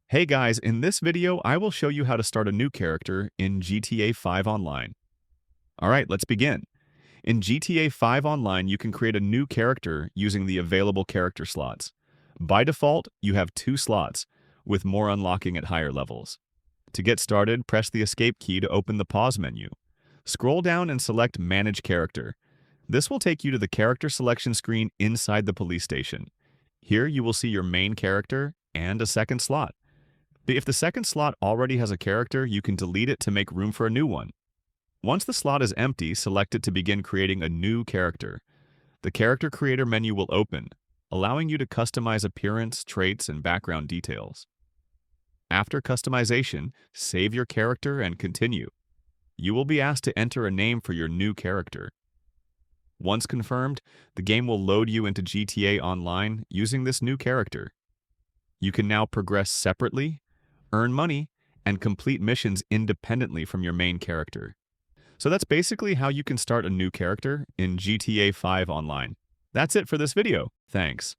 Hey guys, in this video, I will show you how to start a new character in GTA 5 Online. Alright, let's begin. In GTA 5 Online, you can create a new character using the available character slots. By default, you have 2 slots, with more unlocking at higher levels. To get started, press the Escape key to open the pause menu. Scroll down and select Manage Character. This will take you to the character selection screen inside the police station. Here you will see your main character and a second slot. If the second slot already has a character, you can delete it to make room for a new one. Once the slot is empty, select it to begin creating a new character. The Character Creator menu will open, allowing you to customize appearance, traits, and background details. After customization, save your character and continue. You will be asked to enter a name for your new character. Once confirmed, the game will load you into GTA Online using this new character. You can now progress separately, earn money, and complete missions independently from your main character. So that's basically how you can start a new character in GTA 5 Online. That's it for this video. Thanks.